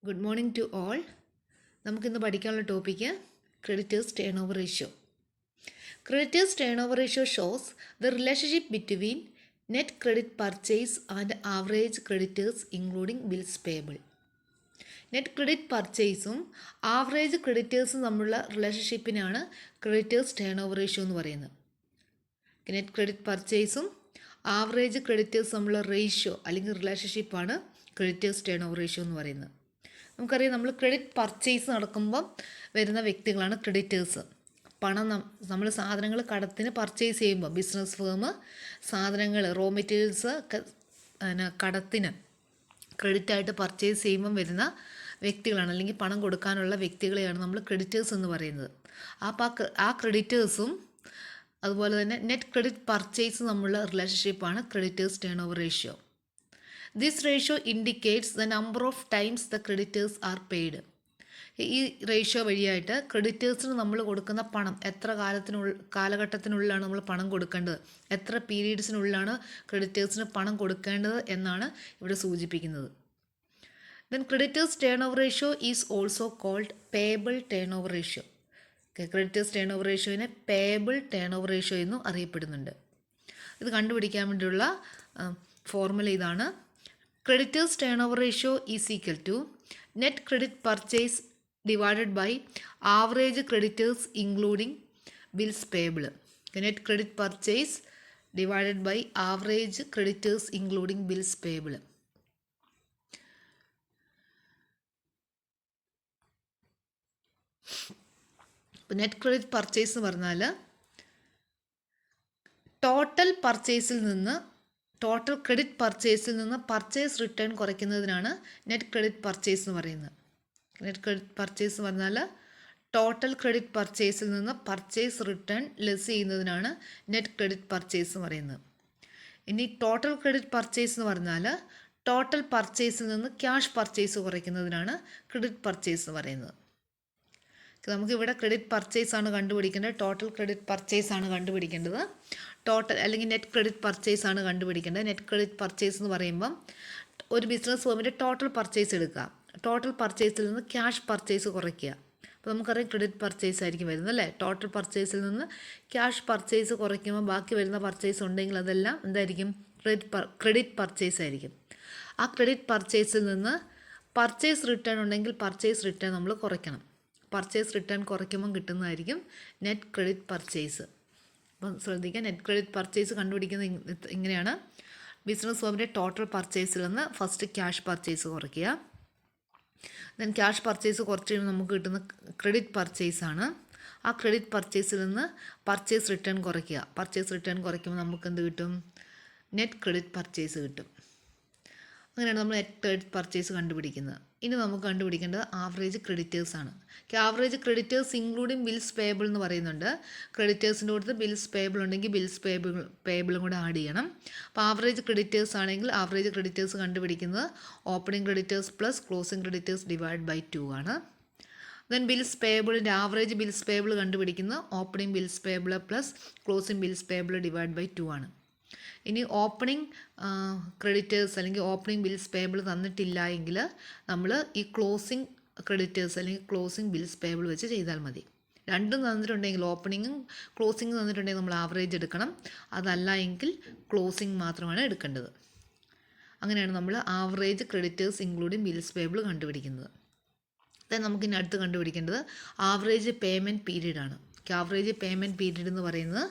Good morning to all. നമുക്കിന്ന് പഠിക്കാനുള്ള topic creditors turnover ratio. Creditors turnover ratio shows the relationship between net credit purchase and average creditors including bills payable. Net credit പർച്ചേസും average ക്രെഡിറ്റേഴ്സും തമ്മിലുള്ള റിലേഷൻഷിപ്പിനാണ് creditors turnover ratio എന്ന് പറയുന്നത്. Net credit പർച്ചേസും average creditors തമ്മിലുള്ള ratio അല്ലെങ്കിൽ റിലേഷൻഷിപ്പാണ് ക്രെഡിറ്റേഴ്സ് ടേൺ ഓവർ റേഷ്യോ എന്ന് പറയുന്നത്. നമുക്കറിയാം, നമ്മൾ ക്രെഡിറ്റ് പർച്ചേസ് നടക്കുമ്പം വരുന്ന വ്യക്തികളാണ് ക്രെഡിറ്റേഴ്സ്. പണം നമ്മൾ സാധനങ്ങൾ കടത്തിന് പർച്ചേസ് ചെയ്യുമ്പോൾ ബിസിനസ് ഫേം സാധനങ്ങൾ റോ മെറ്റീരിയൽസ് കടത്തിന് ക്രെഡിറ്റായിട്ട് പർച്ചേസ് ചെയ്യുമ്പം വരുന്ന വ്യക്തികളാണ്, അല്ലെങ്കിൽ പണം കൊടുക്കാനുള്ള വ്യക്തികളെയാണ് നമ്മൾ ക്രെഡിറ്റേഴ്സ് എന്ന് പറയുന്നത്. അപ്പോൾ ആ ക്രെഡിറ്റേഴ്സും അതുപോലെ തന്നെ നെറ്റ് ക്രെഡിറ്റ് പർച്ചേസ് തമ്മിലുള്ള റിലേഷൻഷിപ്പാണ് creditors turnover ratio. This ratio indicates the number of times the creditors are paid. ഈ റേഷ്യോ വഴിയായിട്ട് ക്രെഡിറ്റേഴ്സിന് നമ്മൾ കൊടുക്കുന്ന പണം എത്ര കാലഘട്ടത്തിനുള്ളിലാണ് നമ്മൾ പണം കൊടുക്കേണ്ടത്, എത്ര പീരീഡ്സിനുള്ളിലാണ് ക്രെഡിറ്റേഴ്സിന് പണം കൊടുക്കേണ്ടത് എന്നാണ് ഇവിടെ സൂചിപ്പിക്കുന്നത്. Then creditors turnover ratio is also called payable turnover ratio. Creditors turnover റേഷ്യോനെ പേബിൾ ടേൺ ഓവർ റേഷ്യോ എന്നും അറിയപ്പെടുന്നുണ്ട്. ഇത് കണ്ടുപിടിക്കാൻ വേണ്ടിയുള്ള ഫോർമുല ഇതാണ്: creditors turnover ratio is equal to net credit purchase divided by average creditors including bills payable. Net credit purchase divided by average creditors including bills payable. ഇപ്പോൾ net credit purchase എന്ന് പറഞ്ഞാൽ total credit പർച്ചേസിൽ നിന്ന് purchase return കുറയ്ക്കുന്നതിനാണ് net credit purchase എന്ന് പറയുന്നത്. Net credit purchase എന്ന് പറഞ്ഞാൽ total credit പർച്ചേസിൽ നിന്ന് പർച്ചേസ് റിട്ടേൺ ലെസ് ചെയ്യുന്നതിനാണ് നെറ്റ് ക്രെഡിറ്റ് പർച്ചേസ് എന്ന് പറയുന്നത്. ഇനി ടോട്ടൽ ക്രെഡിറ്റ് പർച്ചേസ് എന്ന് പറഞ്ഞാൽ ടോട്ടൽ പർച്ചേസിൽ നിന്ന് ക്യാഷ് പർച്ചേസ് കുറയ്ക്കുന്നതിനാണ് ക്രെഡിറ്റ് പർച്ചേസ് എന്ന് പറയുന്നത്. നമുക്കിവിടെ ക്രെഡിറ്റ് പർച്ചേസ് ആണ് കണ്ടുപിടിക്കേണ്ടത്, ടോട്ടൽ ക്രെഡിറ്റ് പർച്ചേസ് ആണ് കണ്ടുപിടിക്കേണ്ടത്. ടോട്ടൽ അല്ലെങ്കിൽ നെറ്റ് ക്രെഡിറ്റ് പർച്ചേസ് ആണ് കണ്ടുപിടിക്കേണ്ടത്. നെറ്റ് ക്രെഡിറ്റ് പർച്ചേസ് എന്ന് പറയുമ്പം ഒരു ബിസിനസ് ഫേമിൻ്റെ ടോട്ടൽ പർച്ചേസ് എടുക്കുക, ടോട്ടൽ പർച്ചേസിൽ നിന്ന് ക്യാഷ് പർച്ചേസ് കുറയ്ക്കുക. അപ്പോൾ നമുക്കറിയാം ക്രെഡിറ്റ് പർച്ചേസ് ആയിരിക്കും വരുന്നത് അല്ലേ. ടോട്ടൽ പർച്ചേസിൽ നിന്ന് ക്യാഷ് പർച്ചേസ് കുറയ്ക്കുമ്പോൾ ബാക്കി വരുന്ന പർച്ചേസ് ഉണ്ടെങ്കിൽ അതെല്ലാം എന്തായിരിക്കും? ക്രെഡിറ്റ് പർച്ചേസ് ആയിരിക്കും. ആ ക്രെഡിറ്റ് പർച്ചേസിൽ നിന്ന് പർച്ചേസ് റിട്ടേൺ ഉണ്ടെങ്കിൽ പർച്ചേസ് റിട്ടേൺ നമ്മൾ കുറയ്ക്കണം. പർച്ചേസ് റിട്ടേൺ കുറയ്ക്കുമ്പം കിട്ടുന്നതായിരിക്കും നെറ്റ് ക്രെഡിറ്റ് പർച്ചേസ്. അപ്പം ശ്രദ്ധിക്കുക, നെറ്റ് ക്രെഡിറ്റ് പർച്ചേസ് കണ്ടുപിടിക്കുന്നത് ഇങ്ങനെയാണ്: ബിസിനസ് ഫേമിൻ്റെ ടോട്ടൽ പർച്ചേസിൽ നിന്ന് ഫസ്റ്റ് ക്യാഷ് പർച്ചേസ് കുറയ്ക്കുക, ദെൻ ക്യാഷ് പർച്ചേസ് കുറച്ച് കഴിയുമ്പോൾ നമുക്ക് കിട്ടുന്ന ക്രെഡിറ്റ് പർച്ചേസ് ആണ്. ആ ക്രെഡിറ്റ് പർച്ചേസിൽ നിന്ന് പർച്ചേസ് റിട്ടേൺ കുറയ്ക്കുക. പർച്ചേസ് റിട്ടേൺ കുറയ്ക്കുമ്പോൾ നമുക്ക് എന്ത് കിട്ടും? നെറ്റ് ക്രെഡിറ്റ് പർച്ചേസ് കിട്ടും. അങ്ങനെയാണ് നമ്മൾ നെറ്റ് ക്രെഡിറ്റ് പർച്ചേസ് കണ്ടുപിടിക്കുന്നത്. ഇനി നമുക്ക് കണ്ടുപിടിക്കേണ്ടത് ആവറേജ് ക്രെഡിറ്റേഴ്സ് ആണ്. Average creditors including bills payable എന്ന് പറയുന്നുണ്ട്. ക്രെഡിറ്റേഴ്സിൻ്റെ കൊടുത്ത് ബിൽസ് പേബിൾ ഉണ്ടെങ്കിൽ ബിൽസ് പേബിളും കൂടെ ആഡ് ചെയ്യണം. അപ്പോൾ ആവറേജ് ക്രെഡിറ്റേഴ്സ് ആണെങ്കിൽ ആവറേജ് ക്രെഡിറ്റേഴ്സ് കണ്ടുപിടിക്കുന്നത് opening creditors plus closing creditors divide by 2 ആണ്. ദെൻ ബിൽസ് പേബിളിൻ്റെ ആവറേജ് ബിൽസ് പേബിൾ കണ്ടുപിടിക്കുന്നത് opening bills payable plus closing bills payable divide by 2 ആണ്. ഇനി ഓപ്പണിംഗ് ക്രെഡിറ്റേഴ്സ് അല്ലെങ്കിൽ ഓപ്പണിംഗ് ബിൽസ് പേബിൾ തന്നിട്ടില്ല എങ്കിൽ നമ്മൾ ഈ ക്ലോസിംഗ് ക്രെഡിറ്റേഴ്സ് അല്ലെങ്കിൽ ക്ലോസിംഗ് ബിൽസ് പേബിൾ വെച്ച് ചെയ്താൽ മതി. രണ്ടും തന്നിട്ടുണ്ടെങ്കിൽ ഓപ്പണിങ്ങും ക്ലോസിംഗും തന്നിട്ടുണ്ടെങ്കിൽ നമ്മൾ ആവറേജ് എടുക്കണം, അതല്ല എങ്കിൽ ക്ലോസിംഗ് മാത്രമാണ് എടുക്കേണ്ടത്. അങ്ങനെയാണ് നമ്മൾ average creditors including bills payable കണ്ടുപിടിക്കുന്നത്. ദെൻ നമുക്കിനി അടുത്ത് കണ്ടുപിടിക്കേണ്ടത് ആവറേജ് പേയ്മെൻറ്റ് പീരീഡ് ആണ്. ആവറേജ് പേയ്മെൻറ്റ് പീരീഡ് എന്ന് പറയുന്നത്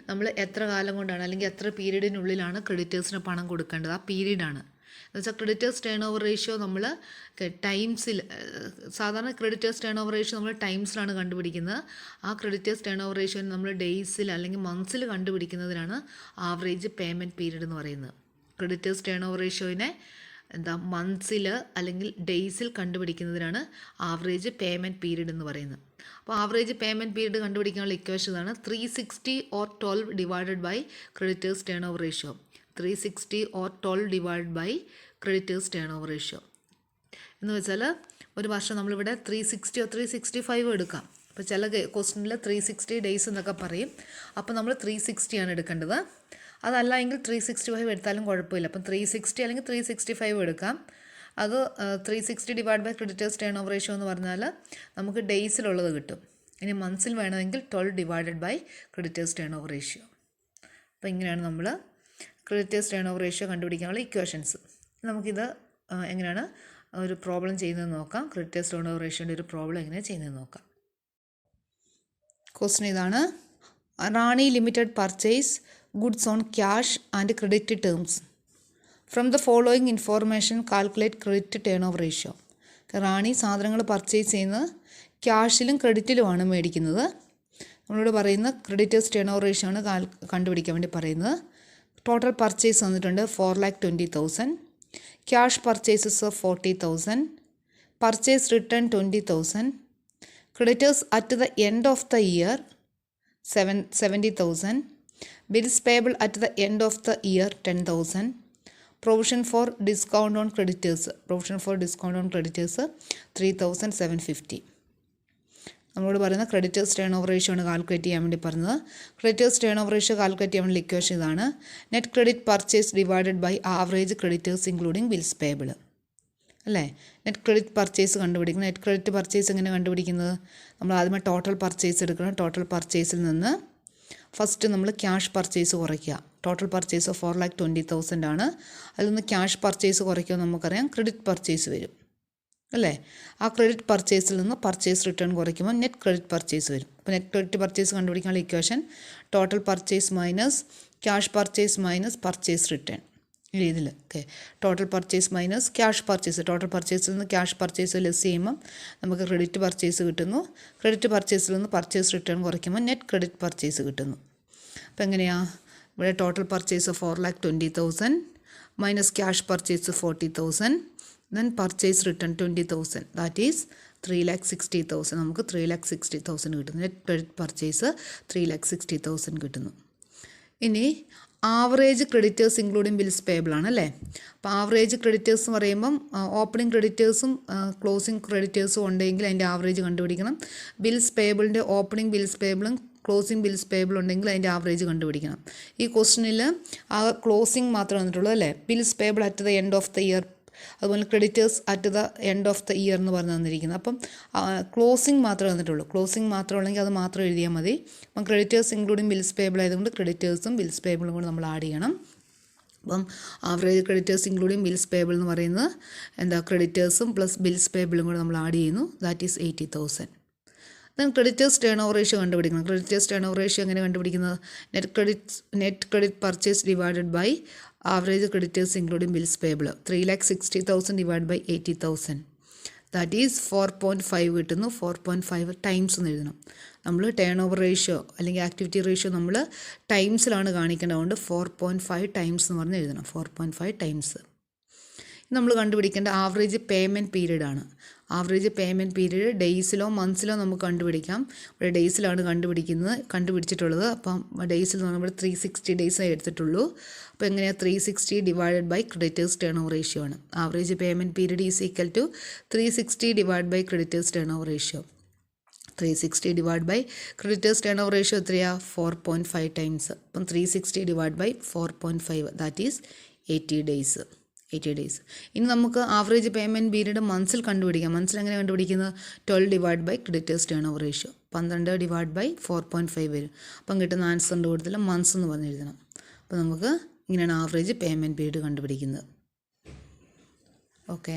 നമ്മൾ എത്ര കാലം കൊണ്ടാണ് അല്ലെങ്കിൽ എത്ര പീരീഡിനുള്ളിലാണ് ക്രെഡിറ്റേഴ്സിന് പണം കൊടുക്കേണ്ടത്, ആ പീരീഡാണ്. എന്നുവെച്ചാൽ ക്രെഡിറ്റേഴ്സ് ടേൺ ഓവർ റേഷ്യോ നമ്മൾ ടൈംസിൽ, സാധാരണ ക്രെഡിറ്റേഴ്സ് ടേൺ ഓവർ റേഷ്യോ നമ്മൾ ടൈംസിലാണ് കണ്ടുപിടിക്കുന്നത്. ആ ക്രെഡിറ്റേഴ്സ് ടേൺ ഓവർ റേഷ്യോ നമ്മൾ ഡേയ്സിൽ അല്ലെങ്കിൽ മന്ത്സിൽ കണ്ടുപിടിക്കുന്നതിനാണ് ആവറേജ് പേയ്മെൻറ്റ് പീരീഡ് എന്ന് പറയുന്നത്. ക്രെഡിറ്റേഴ്സ് ടേൺ ഓവർ റേഷ്യോനെ മന്ത്സിൽ അല്ലെങ്കിൽ ഡേയ്സിൽ കണ്ടുപിടിക്കുന്നതിനാണ് ആവറേജ് പേയ്മെൻറ്റ് പീരീഡ് എന്ന് പറയുന്നത്. അപ്പോൾ ആവറേജ് പേയ്മെൻറ്റ് പീരീഡ് കണ്ടുപിടിക്കാനുള്ള ഇക്വേഷൻ ആണ് 360 or 12 divided by creditors turnover ratio. 360 or 12 divided by creditors turnover ratio എന്ന് വെച്ചാൽ ഒരു വർഷം നമ്മളിവിടെ 360 or 365 എടുക്കാം. അപ്പോൾ ചില ക്വസ്റ്റനിൽ 360 ഡേയ്സ് എന്നൊക്കെ പറയും. അപ്പോൾ നമ്മൾ 360 ആണ് എടുക്കേണ്ടത്. അതല്ല എങ്കിൽ 365 എടുത്താലും കുഴപ്പമില്ല. അപ്പം 360 അല്ലെങ്കിൽ 365 എടുക്കാം. അത് 360 divide by creditors turnover ratio എന്ന് പറഞ്ഞാൽ നമുക്ക് ഡേയ്സിലുള്ളത് കിട്ടും. ഇനി മന്ത്സിൽ വേണമെങ്കിൽ 12 divided by creditors turnover ratio. അപ്പോൾ ഇങ്ങനെയാണ് നമ്മൾ ക്രെഡിറ്റേഴ്സ് ടേൺ ഓവർ റേഷ്യോ കണ്ടുപിടിക്കാനുള്ള ഇക്വേഷൻസ്. നമുക്കിത് എങ്ങനെയാണ് ഒരു പ്രോബ്ലം ചെയ്യുന്നതെന്ന് നോക്കാം. ക്രെഡിറ്റേഴ്സ് ടേൺ ഓവർ റേഷ്യോൻ്റെ ഒരു പ്രോബ്ലം എങ്ങനെയാണ് ചെയ്യുന്നതെന്ന് നോക്കാം. ക്വസ്റ്റ്യൻ ഇതാണ്. Rani limited purchase goods on cash and credit terms. From the following information calculate credit turnover ratio. Rani സാധനങ്ങൾ പർച്ചേസ് ചെയ്യുന്നത് ക്യാഷിലും ക്രെഡിറ്റിലുമാണ് മേടിക്കുന്നത്. നമ്മളോട് പറയുന്ന ക്രെഡിറ്റേഴ്സ് ടേൺ ഓവർ റേഷ്യോ ആണ് കണ്ടുപിടിക്കാൻ വേണ്ടി പറയുന്നത്. ടോട്ടൽ പർച്ചേസ് വന്നിട്ടുണ്ട് 4,20,000. Cash purchases 40,000. Purchase return 20,000. Creditors at the end of the year 70,000. Bills payable at the end of the year 10,000. Provision for discount on creditors 3,750. നമ്മളോട് പറയുന്ന ക്രെഡിറ്റേഴ്സ് ടേൺ ഓവർ റേഷ്യോ ആണ് calculate ചെയ്യാൻ വേണ്ടി പറഞ്ഞത്. Creditors turnover ratio calculate ചെയ്യാൻ വേണ്ടി equation ഇതാണ്. Net credit purchase divided by average creditors including bills payable അല്ലേ. നെറ്റ് ക്രെഡിറ്റ് പർച്ചേസ് കണ്ടുപിടിക്കുന്നത്. നെറ്റ് ക്രെഡിറ്റ് പർച്ചേസ് എങ്ങനെ കണ്ടുപിടിക്കുന്നത്? നമ്മൾ ആദ്യമേ ടോട്ടൽ പർച്ചേസ് എടുക്കണം. ടോട്ടൽ പർച്ചേസിൽ നിന്ന് ഫസ്റ്റ് നമ്മൾ ക്യാഷ് പർച്ചേസ് കുറയ്ക്കുക. ടോട്ടൽ പർച്ചേസ് 4,20,000 ആണ്. അതിൽ നിന്ന് ക്യാഷ് പർച്ചേസ് കുറയ്ക്കുമ്പോൾ നമുക്കറിയാം ക്രെഡിറ്റ് പർച്ചേസ് വരും അല്ലേ. ആ ക്രെഡിറ്റ് പർച്ചേസിൽ നിന്ന് പർച്ചേസ് റിട്ടേൺ കുറയ്ക്കുമ്പോൾ നെറ്റ് ക്രെഡിറ്റ് പർച്ചേസ് വരും. അപ്പോൾ നെറ്റ് ക്രെഡിറ്റ് പർച്ചേസ് കണ്ടുപിടിക്കാനുള്ള equation total purchase minus cash purchase minus purchase return ഈ രീതിയിൽ. Okay, total purchase minus cash purchase. Total പർച്ചേസിൽ നിന്ന് ക്യാഷ് പർച്ചേസ് ലെസ് ചെയ്യുമ്പം നമുക്ക് ക്രെഡിറ്റ് പർച്ചേസ് കിട്ടുന്നു. ക്രെഡിറ്റ് പർച്ചേസിൽ നിന്ന് പർച്ചേസ് റിട്ടേൺ കുറയ്ക്കുമ്പോൾ നെറ്റ് ക്രെഡിറ്റ് പർച്ചേസ് കിട്ടുന്നു. അപ്പോൾ എങ്ങനെയാണ് ഇവിടെ total purchase 4,20,000 minus cash purchase 40,000 then purchase return 20,000 that is 3,60,000. നമുക്ക് 3,60,000 കിട്ടുന്നു. നെറ്റ് ക്രെഡിറ്റ് പർച്ചേസ് 3,60,000 കിട്ടുന്നു. ഇനി average creditors including bills payable ആണ് അല്ലേ. അപ്പോൾ ആവറേജ് ക്രെഡിറ്റേഴ്സ് എന്ന് പറയുമ്പം ഓപ്പണിംഗ് ക്രെഡിറ്റേഴ്സും ക്ലോസിംഗ് ക്രെഡിറ്റേഴ്സും ഉണ്ടെങ്കിൽ അതിൻ്റെ ആവറേജ് കണ്ടുപിടിക്കണം. ബിൽസ് പേബിളിൻ്റെ ഓപ്പണിംഗ് ബിൽസ് പേബിളും ക്ലോസിംഗ് ബിൽസ് പേബിൾ ഉണ്ടെങ്കിൽ അതിൻ്റെ ആവറേജ് കണ്ടുപിടിക്കണം. ഈ ക്വസ്റ്റനിൽ ആ ക്ലോസിംഗ് മാത്രമേ വന്നിട്ടുള്ളൂ അല്ലേ. Bills payable at the end of the year, അതുപോലെ creditors at the end of the year എന്ന് പറഞ്ഞ് തന്നിരിക്കുന്നത്. അപ്പം ക്ലോസിംഗ് മാത്രമേ വന്നിട്ടുള്ളൂ. ക്ലോസിംഗ് മാത്രം ഉള്ളെങ്കിൽ അത് മാത്രം എഴുതിയാൽ മതി. അപ്പം ക്രെഡിറ്റേഴ്സ് ഇൻക്ലൂഡിങ് ബിൽസ് പേബിൾ ആയതുകൊണ്ട് ക്രെഡിറ്റേഴ്സും ബിൽസ് പേബിളും കൂടെ നമ്മൾ ആഡ് ചെയ്യണം. അപ്പം average creditors including bills payable എന്ന് പറയുന്നത് എന്താ, ക്രെഡിറ്റേഴ്സും പ്ലസ് ബിൽസ് പേബിളും കൂടെ നമ്മൾ ആഡ് ചെയ്യുന്നു. That is 80,000. Then creditors turnover ratio കണ്ടുപിടിക്കണം. ക്രെഡിറ്റേഴ്സ് ടേൺ ഓവർ റേഷ്യോ എങ്ങനെ കണ്ടുപിടിക്കുന്നത്? Net credit purchase divided by average creditors including bills payable 3,60,000 divide by 80,000 that is 4.5 കിട്ടുന്നു. 4.5 ടൈംസ് എന്ന് എഴുതണം. നമ്മൾ ടേൺ ഓവർ റേഷ്യോ അല്ലെങ്കിൽ ആക്ടിവിറ്റി റേഷ്യോ നമ്മൾ ടൈംസിലാണ് കാണിക്കേണ്ടതുകൊണ്ട് 4.5 ടൈംസ് എന്ന് പറഞ്ഞ് എഴുതണം. 4.5 ടൈംസ്. നമ്മൾ കണ്ടുപിടിക്കേണ്ട ആവറേജ് പേയ്മെൻറ്റ് പീരീഡ് ആണ്. ആവറേജ് പേയ്മെൻറ്റ് പീരീഡ് ഡേയ്സിലോ മന്ത്സിലോ നമുക്ക് കണ്ടുപിടിക്കാം. ഇവിടെ ഡേയ്സിലാണ് കണ്ടുപിടിച്ചിട്ടുള്ളത്. അപ്പം ഡേയ്സിൽ നമ്മൾ 360 ഡേയ്സേ എടുത്തിട്ടുള്ളൂ. അപ്പോൾ എങ്ങനെയാണ് 360 divided by creditors turnover ratio ആണ്. Average payment period is equal to 360 divide by creditors turnover ratio. 360 divide by creditors turnover ratio എത്രയാണ്? 4.5 ടൈംസ്. അപ്പം 360 divide by 4.5 that is 80 days. ഇനി നമുക്ക് ആവറേജ് പേയ്മെൻറ്റ് പീരീഡ് മന്ത്സിൽ കണ്ടുപിടിക്കാം. മന്ത്സിൽ എങ്ങനെ കണ്ടുപിടിക്കുന്നത്? 12 divide by creditors turnover ratio. 12 divide by 4.5 വരും. അപ്പം കിട്ടുന്ന ആൻസറിൻ്റെ കൂടുതൽ മന്ത്സ് എന്ന് പറഞ്ഞ് എഴുതണം. അപ്പോൾ നമുക്ക് ഇങ്ങനെയാണ് ആവറേജ് പേയ്മെൻറ്റ് പീരീഡ് കണ്ടുപിടിക്കുന്നത്. ഓക്കെ.